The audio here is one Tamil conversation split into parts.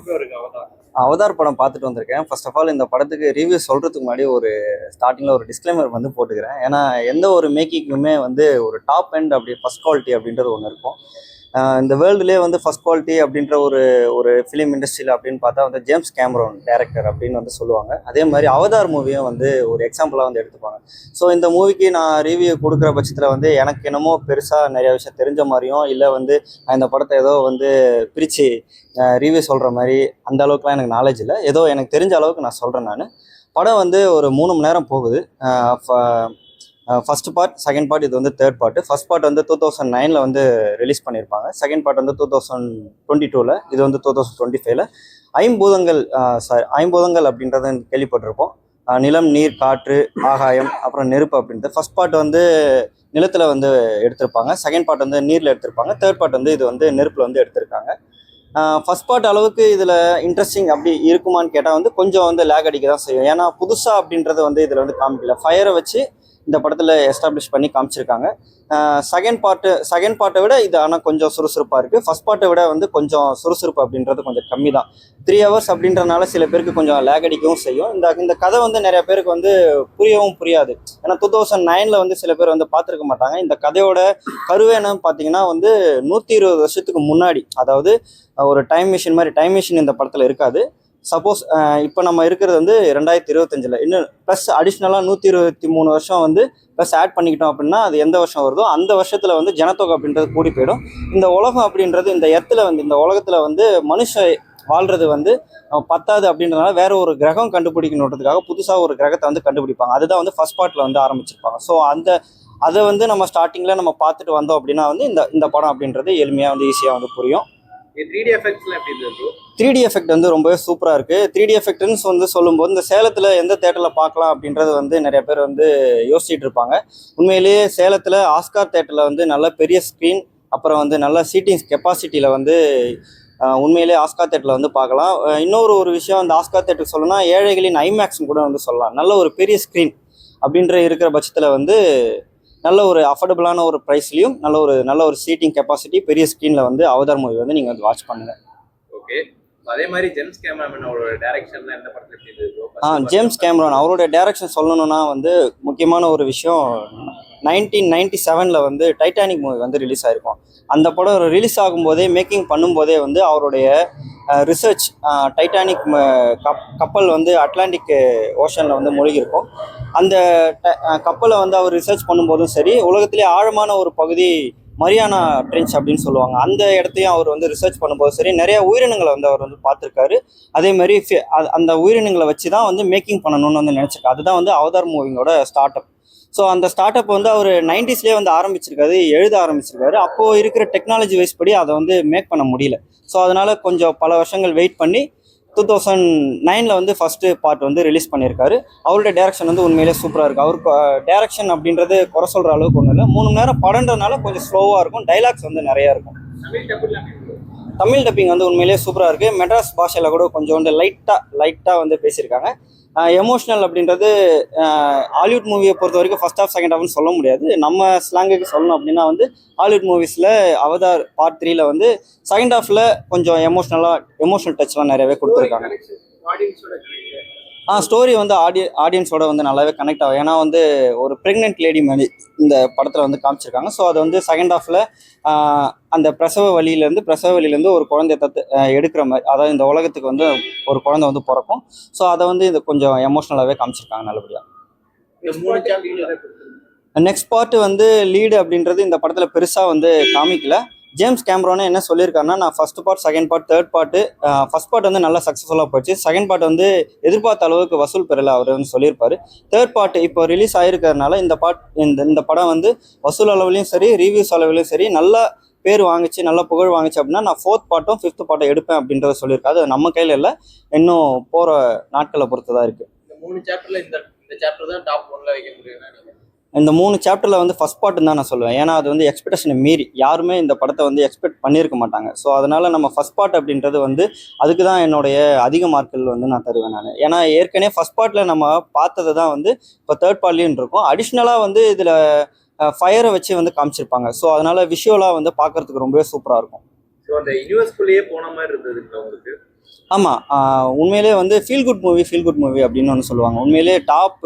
எப்படி இருக்கு அவதார்? அவதார் படம் பார்த்துட்டு வந்திருக்கேன். ஃபர்ஸ்ட் ஆஃப் ஆல் இந்த படத்துக்கு ரிவ்யூ சொல்றதுக்கு முன்னாடி ஒரு ஸ்டார்டிங்ல ஒரு டிஸ்க்ளைமர் வந்து போட்டுக்கிறேன். ஏன்னா எந்த ஒரு மேக்கிங்குமே வந்து ஒரு டாப் எண்ட் அப்படி ஃபர்ஸ்ட் குவாலிட்டி அப்படின்றது ஒன்று இருக்கும். இந்த வேர்ல்டுலேயே வந்து ஃபர்ஸ்ட் குவாலிட்டி அப்படின்ற ஒரு ஒரு ஃபிலிம் இண்டஸ்ட்ரியில் அப்படின்னு பார்த்தா வந்து ஜேம்ஸ் கேமரோன் டைரக்டர் அப்படின்னு வந்து சொல்லுவாங்க. அதே மாதிரி அவதார் மூவியும் வந்து ஒரு எக்ஸாம்பிளாக வந்து எடுத்துப்பாங்க. ஸோ இந்த மூவிக்கு நான் ரிவ்யூ கொடுக்குற பட்சத்தில் வந்து எனக்கு என்னமோ பெருசாக நிறைய விஷயம் தெரிஞ்ச மாதிரியும் இல்லை வந்து நான் இந்த படத்தை ஏதோ வந்து பிரித்து ரிவ்யூ சொல்கிற மாதிரி அந்த அளவுக்குலாம் எனக்கு நாலேஜ் இல்லை. ஏதோ எனக்கு தெரிஞ்ச அளவுக்கு நான் சொல்கிறேன். நான் படம் வந்து ஒரு 3 மணி நேரம் போகுது. ஃபர்ஸ்ட் பார்ட், செகண்ட் பார்ட், இது வந்து தேர்ட் பார்ட். ஃபர்ஸ்ட் பார்ட் வந்து 2009 வந்து ரிலீஸ் பண்ணியிருப்பாங்க. செகண்ட் பார்ட் வந்து 2022, இது வந்து 2025. ஐம்பூதங்கள் அப்படின்றத கேள்விப்பட்டிருப்போம். நிலம், நீர், காற்று, ஆகாயம், அப்புறம் நெருப்பு அப்படின்றது. ஃபர்ஸ்ட் பார்ட் வந்து நிலத்தில் வந்து எடுத்திருப்பாங்க, செகண்ட் பார்ட் வந்து நீரில் எடுத்திருப்பாங்க, தேர்ட் பார்ட் வந்து இது வந்து நெருப்பில் வந்து எடுத்திருக்காங்க. ஃபர்ஸ்ட் பார்ட் அளவுக்கு இதில் இன்ட்ரெஸ்டிங் அப்படி இருக்குமான்னு கேட்டால் வந்து கொஞ்சம் வந்து லேக் அடிக்க தான் செய்யும். ஏன்னா புதுசாக அப்படின்றது வந்து இதில் வந்து காமிக்கல. ஃபயரை வச்சு இந்த படத்தில் எஸ்டாப்ளிஷ் பண்ணி காமிச்சிருக்காங்க. செகண்ட் பார்ட்டை விட இது ஆனால் கொஞ்சம் சுறுசுறுப்பாக இருக்குது. ஃபர்ஸ்ட் பார்ட்டை விட வந்து கொஞ்சம் சுறுசுறுப்பு அப்படின்றது கொஞ்சம் கம்மி தான். 3 hours அப்படின்றனால சில பேருக்கு கொஞ்சம் லேக் அடிக்கவும் செய்யும். இந்த கதை வந்து நிறைய பேருக்கு வந்து புரியவும் புரியாது. ஏன்னா 2009 வந்து சில பேர் வந்து பார்த்துருக்க மாட்டாங்க. இந்த கதையோட கருவேன்னு பார்த்தீங்கன்னா வந்து 120 வருஷத்துக்கு முன்னாடி, அதாவது ஒரு டைம் மிஷின் இந்த படத்தில் இருக்காது. சப்போஸ் இப்போ நம்ம இருக்கிறது வந்து 2025, இன்னும் ப்ளஸ் அடிஷ்னலாக 123 வருஷம் வந்து ப்ளஸ் ஆட் பண்ணிக்கிட்டோம் அப்படின்னா அது எந்த வருஷம் வருதோ அந்த வருஷத்தில் வந்து ஜனத்தொகை அப்படின்றது கூடி போயிடும். இந்த உலகம் அப்படின்றது இந்த உலகத்தில் வந்து மனுஷன் வாழ்றது வந்து பத்தாது அப்படின்றதுனால வேற ஒரு கிரகம் கண்டுபிடிக்கணுன்றதுக்காக புதுசாக ஒரு கிரகத்தை வந்து கண்டுபிடிப்பாங்க. அதுதான் வந்து ஃபர்ஸ்ட் பார்ட்டில் வந்து ஆரம்பிச்சிருப்பாங்க. ஸோ அதை வந்து நம்ம ஸ்டார்டிங்கில் நம்ம பார்த்துட்டு வந்தோம் அப்படின்னா வந்து இந்த படம் அப்படின்றது எளிமையாக வந்து ஈஸியாக வந்து புரியும். 3D எஃபெக்ட்ஸ்லாம் எப்படி இருந்தது? 3D எஃபெக்ட் வந்து ரொம்பவே சூப்பராக இருக்குது. 3D எஃபெக்ட்னு வந்து சொல்லும்போது இந்த சேலத்தில் எந்த தேட்டரில் பார்க்கலாம் அப்படின்றது வந்து நிறைய பேர் வந்து யோசிச்சுட்டு இருப்பாங்க. உண்மையிலேயே சேலத்தில் ஆஸ்கார் தேட்டரில் வந்து நல்ல பெரிய ஸ்க்ரீன், அப்புறம் வந்து நல்ல சீட்டிங் கெப்பாசிட்டியில் வந்து உண்மையிலேயே ஆஸ்கார் தேட்டரில் வந்து பார்க்கலாம். இன்னொரு விஷயம் அந்த ஆஸ்கார் தேட்டர் சொல்லணும்னா ஏழைகளின் ஐமேக்ஸ்னு கூட வந்து சொல்லலாம். நல்ல ஒரு பெரிய ஸ்க்ரீன் அப்படின்ற இருக்கிற பட்சத்தில் வந்து நல்ல ஒரு அஃபோர்டபுளான ஒரு ப்ரைஸ்லையும் நல்ல ஒரு சீட்டிங் கெப்பாசிட்டி பெரிய ஸ்க்ரீனில் வந்து அவதார் மூவி வந்து நீங்கள் வந்து வாட்ச் பண்ணுங்கள். ஓகே, அதே மாதிரி ஜேம்ஸ் கேமரான் அவரோட டைரக்ஷன்ல எந்த படத்துல எப்படி இருந்தது? ஜேம்ஸ் கேமரான் அவரோட டைரக்ஷன் சொல்லணும்னா வந்து முக்கியமான ஒரு விஷயம், 1997 வந்து டைட்டானிக் மூவி வந்து ரிலீஸ் ஆகிருக்கும். அந்த படம் ரிலீஸ் ஆகும்போதே மேக்கிங் பண்ணும்போதே வந்து அவருடைய ரிசர்ச், டைட்டானிக் கப்பல் வந்து அட்லாண்டிக் ஓஷனில் வந்து மூழ்கியிருக்கும். அந்த கப்பலை வந்து அவர் ரிசர்ச் பண்ணும்போதும் சரி, உலகத்திலே ஆழமான ஒரு பகுதி மரியானா ட்ரென்ச் அப்படின்னு சொல்லுவாங்க, அந்த இடத்தையும் அவர் வந்து ரிசர்ச் பண்ணும்போது சரி, நிறைய உயிரினங்களை வந்து அவர் வந்து பார்த்துருக்காரு. அதே மாதிரி அந்த உயிரினங்களை வச்சு தான் வந்து மேக்கிங் பண்ணணும்னு வந்து நினச்சிருக்காரு. அதுதான் வந்து அவதார் மூவிங்கோட ஸ்டார்ட் அப். ஸோ அந்த ஸ்டார்ட் அப் வந்து அவர் 90sலேயே வந்து ஆரம்பிச்சிருக்காரு, எழுத ஆரம்பிச்சிருக்காரு. அப்போது இருக்கிற டெக்னாலஜி வைஸ் படி அதை வந்து மேக் பண்ண முடியல. ஸோ அதனால் கொஞ்சம் பல வருஷங்கள் வெயிட் பண்ணி 2009 வந்து ஃபர்ஸ்ட் பார்ட் வந்து ரிலீஸ் பண்ணியிருக்காரு. அவருடைய டைரக்ஷன் வந்து உண்மையிலே சூப்பராக இருக்குது. அவருக்கு டைரக்ஷன் அப்படின்றது குறை சொல்கிற அளவுக்கு ஒன்றும் இல்லை. 3 மணி நேரம் படன்றதுனால கொஞ்சம் ஸ்லோவாக இருக்கும். டைலாக்ஸ் வந்து நிறையா இருக்கும். தமிழ் டப்பிங் வந்து உண்மையிலேயே சூப்பராக இருக்குது. மெட்ராஸ் பாஷையில் கூட கொஞ்சம் வந்து லைட்டாக வந்து பேசியிருக்காங்க. எமோஷ்னல் அப்படின்றது ஹாலிவுட் மூவியை பொறுத்த வரைக்கும் ஃபர்ஸ்ட் ஹாஃப் செகண்ட் ஹாஃப்னு சொல்ல முடியாது. நம்ம ஸ்லாங்குக்கு சொல்லணும் அப்படின்னா வந்து ஹாலிவுட் மூவிஸில் அவதார் பார்ட் 3ல் வந்து செகண்ட் ஹாஃபில் கொஞ்சம் எமோஷனல் டச்லாம் நிறையவே கொடுத்துருக்காங்க. ஸ்டோரி வந்து ஆடியன்ஸோட வந்து நல்லாவே கனெக்ட் ஆகும். ஏன்னா வந்து ஒரு ப்ரெக்னென்ட் லேடி மாதிரி இந்த படத்தில் வந்து காமிச்சிருக்காங்க. ஸோ அது வந்து செகண்ட் ஹாஃபில் அந்த பிரசவ வலியிலேருந்து ஒரு குழந்தைய எடுக்கிற மாதிரி, அதாவது இந்த உலகத்துக்கு வந்து ஒரு குழந்தை வந்து பிறக்கும். ஸோ அதை வந்து இது கொஞ்சம் எமோஷ்னலாகவே காமிச்சிருக்காங்க நல்லபடியாக. நெக்ஸ்ட் பார்ட் வந்து லீடு அப்படின்றது இந்த படத்தில் பெருசாக வந்து காமிக்கல. ஜேம்ஸ் கேமரானே என்ன சொல்லியிருக்காருன்னா, நான் first part, second part, third part, first part வந்து நல்லா சக்ஸஸ்ஃபுல்லாக போச்சு. செகண்ட் பார்ட் வந்து எதிர்பார்த்த அளவுக்கு வசூல் பெறலை அவர் வந்து சொல்லியிருப்பாரு. தேர்ட் பார்ட் இப்போ ரிலீஸ் ஆகிருக்கிறதுனால இந்த படம் வந்து வசூல் அளவுலையும் சரி, ரிவ்யூஸ் அளவுலையும் சரி நல்லா பேர் வாங்கிச்சு, நல்லா புகழ் வாங்கிச்சு அப்படின்னா நான் 4th பார்ட்டும் 5th பார்ட்டும் எடுப்பேன் அப்படின்றத சொல்லியிருக்காரு. அது நம்ம கையில் இல்லை, இன்னும் போகிற நாட்களை பொறுத்து தான் இருக்குது. இந்த 3 சாப்டரில் இந்த சாப்டர் தான் டாப் 1ல வைக்க முடியும். இந்த 3 சாப்டரில் வந்து ஃபர்ஸ்ட் பார்ட்டுன்னு தான் நான் சொல்லுவேன். ஏன்னா அது வந்து எக்ஸ்பெக்டேஷனை மீறி யாருமே இந்த படத்தை வந்து எக்ஸ்பெக்ட் பண்ணியிருக்க மாட்டாங்க. ஸோ அதனால் நம்ம ஃபர்ஸ்ட் பார்ட் அப்படின்றது வந்து அதுக்கு தான் என்னுடைய அதிக மார்க்குகள் வந்து நான் தருவேன் நான். ஏன்னா ஏற்கனவே ஃபர்ஸ்ட் பார்ட்டில் நம்ம பார்த்தது தான் வந்து இப்போ தேர்ட் பார்ட்லேயும் இருக்கும். அடிஷ்னலாக வந்து இதில் ஃபயரை வச்சு வந்து காமிச்சிருப்பாங்க. ஸோ அதனால் விஷுவலாக வந்து பார்க்குறதுக்கு ரொம்பவே சூப்பராக இருக்கும். ஸோ அந்த யூனிவர்ஸ்குள்ளேயே போன மாதிரி இருந்தது உங்களுக்கு? ஆமாம், உண்மையிலே வந்து ஃபீல் குட் மூவி அப்படின்னு ஒன்று சொல்லுவாங்க. உண்மையிலே டாப்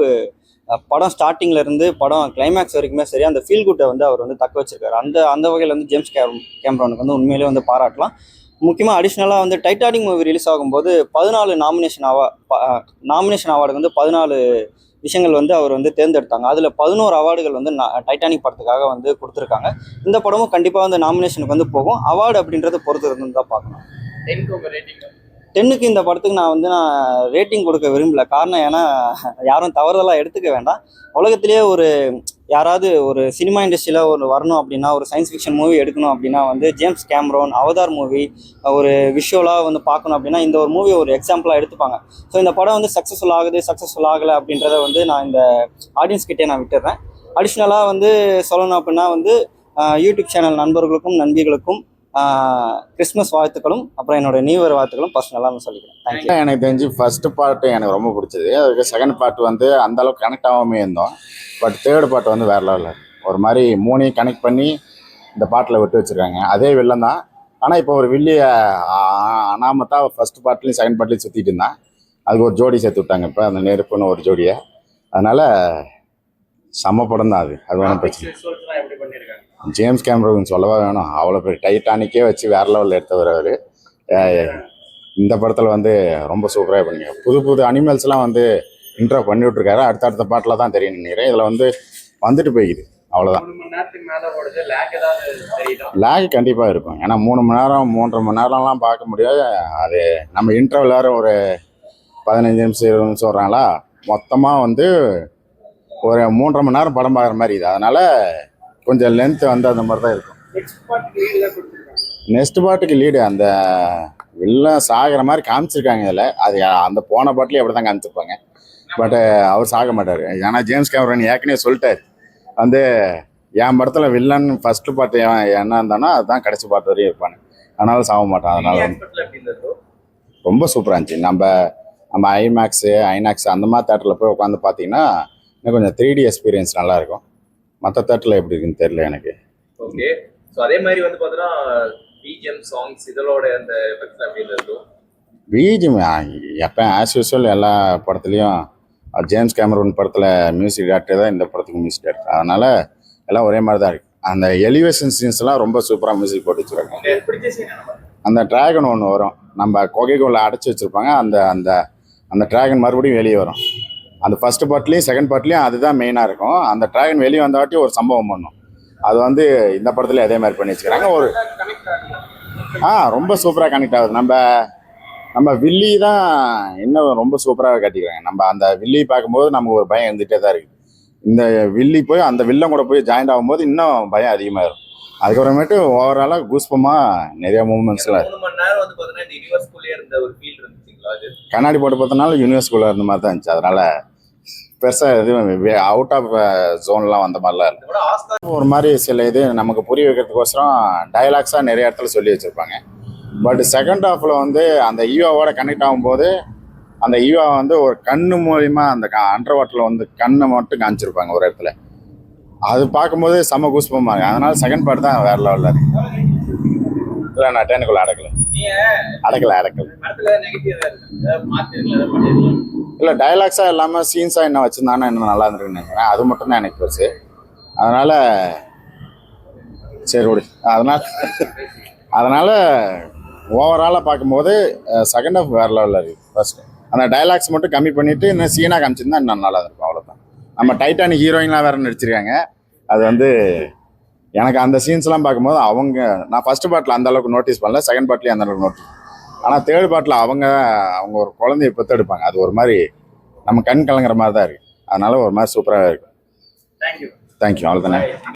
படம் ஸ்டார்டிங்ல இருந்து படம் கிளைமேக்ஸ் வரைக்குமே சரி, அந்த ஃபீல் குட்டை வந்து அவர் வந்து தக்க வச்சிருக்காரு. அந்த அந்த வகையில் வந்து ஜேம்ஸ் கேமரானுக்கு வந்து உண்மையிலே வந்து பாராட்டலாம். முக்கியமாக அடிஷ்னலாக வந்து டைட்டானிக் மூவி ரிலீஸ் ஆகும்போது 14 நாமினேஷன் அவார்டுக்கு வந்து 14 விஷயங்கள் வந்து அவர் வந்து தேர்ந்தெடுத்தாங்க. அதில் 11 அவார்டுகள் வந்து டைட்டானிக் படத்துக்காக வந்து கொடுத்துருக்காங்க. இந்த படமும் கண்டிப்பாக வந்து நாமினேஷனுக்கு வந்து போகும். அவார்டு அப்படின்றத பொறுத்து இருந்து தான் பார்க்கணும். 10க்கு உங்க ரேட்டிங்? 10க்கு இந்த படத்துக்கு நான் ரேட்டிங் கொடுக்க விரும்பல. காரணம் ஏன்னா யாரும் தவறுதலாக எடுத்துக்க வேண்டாம். உலகத்திலேயே யாராவது ஒரு சினிமா இண்டஸ்ட்ரியில் வரணும் அப்படின்னா, ஒரு சயின்ஸ் ஃபிக்ஷன் மூவி எடுக்கணும் அப்படின்னா வந்து ஜேம்ஸ் கேமரோன் அவதார் மூவி ஒரு விஷுவலாக வந்து பார்க்கணும் அப்படின்னா இந்த ஒரு மூவி ஒரு எக்ஸாம்பிளாக எடுத்துப்பாங்க. ஸோ இந்த படம் வந்து சக்ஸஸ்ஃபுல் ஆகலை அப்படின்றத வந்து நான் இந்த ஆடியன்ஸ் கிட்டே நான் விட்டுறேன். அடிஷ்னலாக வந்து சொல்லணும் அப்படின்னா வந்து யூடியூப் சேனல் நண்பர்களுக்கும் நண்பிகளுக்கும் கிறிஸ்மஸ் வாழ்த்துக்களும் அப்புறம் என்னோட நியூ இயர் வாழ்த்துக்களும் பர்சனலாக நான் சொல்லிக்கிறேன். தேங்க்யூ. எனக்கு தெரிஞ்சு ஃபர்ஸ்ட் பார்ட் எனக்கு ரொம்ப பிடிச்சது. அதுக்கு செகண்ட் பார்ட் வந்து அந்த அளவுக்கு கனெக்ட் ஆகாமே இருந்தோம். பட் தேர்ட் பார்ட் வந்து வேற லெவலில் ஒரு மாதிரி மூணையும் கனெக்ட் பண்ணி இந்த பாட்டில் விட்டு வச்சிருக்காங்க. அதே வில்லன் தான், ஆனால் இப்போ ஒரு வில்லிய அனாமத்தா ஃபர்ஸ்ட் பார்ட்லையும் செகண்ட் பார்ட்லையும் சுற்றிட்டு இருந்தான். அதுக்கு ஒரு ஜோடி சேர்த்து விட்டாங்க இப்போ, அந்த நெருப்புன்னு ஒரு ஜோடியை. அதனால செம்ம படம் தான் அது வேணும் பிரச்சனை. விஷுவல்ஸ்லாம் எப்படி பண்ணியிருக்காங்க? ஜேம்ஸ் கேமரூன் சொல்லவா வேணும், அவ்வளோ பெரிய டைட்டானிக்கே வச்சு வேற லெவலில் எடுத்தவர் அவர். இந்த படத்தில் வந்து ரொம்ப சூப்பராக பண்ணிங்க. புது அனிமல்ஸ்லாம் வந்து இன்ட்ரோ பண்ணி விட்ருக்காரு. அடுத்த பாட்டில் தான் தெரியும் நினைக்கிறேன். இதில் வந்து வந்துட்டு போய்க்குது, அவ்வளோதான். 3 மணி நேரத்துக்கு மேலே ஓடுது, லேக் ஏதாவது தெரியுதா? லேக் கண்டிப்பாக இருக்கும். ஏன்னா 3 மணி நேரம் 3.5 மணி நேரம்லாம் பார்க்க முடியாது. அது நம்ம இன்ட்ரோவில் வேறு ஒரு 15 நிமிஷம் 20 நிமிஷம் வர்றாங்களா, மொத்தமாக வந்து ஒரு 3.5 மணி நேரம் படம் பார்க்குற மாதிரி இது. அதனால் கொஞ்சம் லென்த்து வந்து அந்த மாதிரி தான் இருக்கும். நெக்ஸ்ட் பாட்டுக்கு லீடு அந்த வில்லன் சாகிற மாதிரி காமிச்சிருக்காங்க இதில். அது அந்த போன பாட்டிலையும் அப்படி தான் காமிச்சிருப்பாங்க. பட் அவர் சாக மாட்டார். ஏன்னா ஜேம்ஸ் கேமரன் ஏற்கனவே சொல்லிட்டார் வந்து என் படத்தில் வில்லன் ஃபர்ஸ்ட் பாட்டு என்ன இருந்தானோ அதுதான் கடைசி பாட்டு வரையும் இருப்பானு, அதனால சாக மாட்டான். அதனால ரொம்ப சூப்பராக இருந்துச்சு. நம்ம ஐமேக்ஸு ஐநாக்ஸ் அந்த மாதிரி தேட்டரில் போய் உட்காந்து பார்த்தீங்கன்னா இன்னும் கொஞ்சம் 3D எக்ஸ்பீரியன்ஸ் நல்லாயிருக்கும். மற்ற தேட்டரில் எப்படி இருக்குன்னு தெரியல எனக்கு. ஓகே. ஸோ அதே மாதிரி வந்து பார்த்தீங்கன்னா பிஜிஎம் சாங்ஸ் இதோட அந்த எஃபெக்ட்ஸ் அப்படின்னு இருக்கும். பிஜிஎம் எப்போ ஆஸ் யூஸ்வல் எல்லா படத்துலையும் ஜேம்ஸ் கேமரூன் படத்தில் மியூசிக் டேரக்டர் தான் இந்த படத்துக்கு மியூசிக் டேரக்டர். அதனால் எல்லாம் ஒரே மாதிரி தான் இருக்குது. அந்த எலிவேஷன் சீன்ஸ்லாம் ரொம்ப சூப்பராக மியூசிக் போட்டு வச்சுருக்காங்க. அந்த ட்ராகன் ஒன்று வரும், நம்ம கொகைக்குள்ளே அடைச்சி வச்சுருப்பாங்க. அந்த அந்த அந்த ட்ராகன் மறுபடியும் வெளியே வரும். அந்த ஃபர்ஸ்ட் பார்ட்லேயும் செகண்ட் பார்ட்லேயும் அதுதான் மெயினாக இருக்கும். அந்த ட்ராகன் வெளியே வந்தாட்டி ஒரு சம்பவம் பண்ணும். அது வந்து இந்த படத்துல அதே மாதிரி பண்ணி வச்சுக்கிறாங்க. ஒரு ரொம்ப சூப்பராக கனெக்ட் ஆகுது. நம்ம வில்லி தான் இன்னும் ரொம்ப சூப்பராக காட்டிக்கிறாங்க. நம்ம அந்த வில்லி பார்க்கும்போது நமக்கு ஒரு பயம் இருந்துகிட்டே தான் இருக்குது. இந்த வில்லி போய் அந்த வில்லன் கூட போய் ஜாயின்ட் ஆகும்போது இன்னும் பயம் அதிகமாகிடும். அதுக்கப்புறமேட்டு ஓவராலாக கூஸ்பமாக நிறைய மூமெண்ட்ஸ்லாம் 3 மணி நேரம் வந்து பார்த்தீங்கன்னா இந்த யூனிவர்ஸ்குள்ளேயே இருந்த ஒரு ஃபீல் இருந்துச்சுங்களா? அது கண்ணாடி போட்டு பார்த்தனால யூனிவர்ஸ்குள்ளே இருந்த மாதிரி தான் இருந்துச்சு. அதனால பெருசாக எதுவும் அவுட் ஆஃப் ஜோன்லாம் வந்த மாதிரிலாம் இல்லை. ஒரு மாதிரி சில இது நமக்கு புரிய வைக்கிறதுக்கோசரம் டயலாக்ஸாக நிறைய இடத்துல சொல்லி வச்சுருப்பாங்க. பட் செகண்ட் ஹாஃபில் வந்து அந்த ஈவாவோட கனெக்ட் ஆகும்போது அந்த ஈவா வந்து ஒரு கண்ணு மூலிமா அந்த அண்டர் வாட்டரில் வந்து கண்ணை மட்டும் காமிச்சிருப்பாங்க ஒரு இடத்துல. அது பார்க்கும்போது செம்ம கூஸ்பமாக இருக்குது. அதனால செகண்ட் பார்ட் தான் வேறு லெவலில் இருக்குது. இல்லை நான் டேனுக்குள்ளே அடக்கலை. இல்லை டயலாக்ஸாக இல்லாமல் சீன்ஸாக என்ன வச்சுருந்தாங்கன்னா இன்னும் நல்லா இருந்திருக்குன்னு நினைக்கிறேன். அது மட்டும்தான் எனக்கு பெருசு. அதனால் சரி ஓடி அதனால் ஓவராலாக பார்க்கும்போது செகண்ட் ஹாஃப் வேறு லெவலில் இருக்குது. ஃபர்ஸ்ட் அந்த டயலாக்ஸ் மட்டும் கம்மி பண்ணிவிட்டு இன்னும் சீனாக காமிச்சிருந்தா இன்னும் நல்லா இருக்கும். அவ்வளோதான். நம்ம டைட்டானிக் ஹீரோயின்லாம் வேறு நடிச்சிருக்காங்க. அது வந்து எனக்கு அந்த சீன்ஸ்லாம் பார்க்கும்போது நான் ஃபர்ஸ்ட் பார்ட்டில் அந்த அளவுக்கு நோட்டீஸ் பண்ணல, செகண்ட் பார்ட்லேயும் அந்த அளவுக்கு நோட்டீஸ். ஆனால் தேர்ட் பார்ட்டில் அவங்க ஒரு குழந்தைய பெற்றெடுப்பாங்க. அது ஒரு மாதிரி நம்ம கண் கலங்குற மாதிரி தான் இருக்குது. அதனால ஒரு மாதிரி சூப்பராக இருக்கும். தேங்க்யூ. அவ்வளோதானே.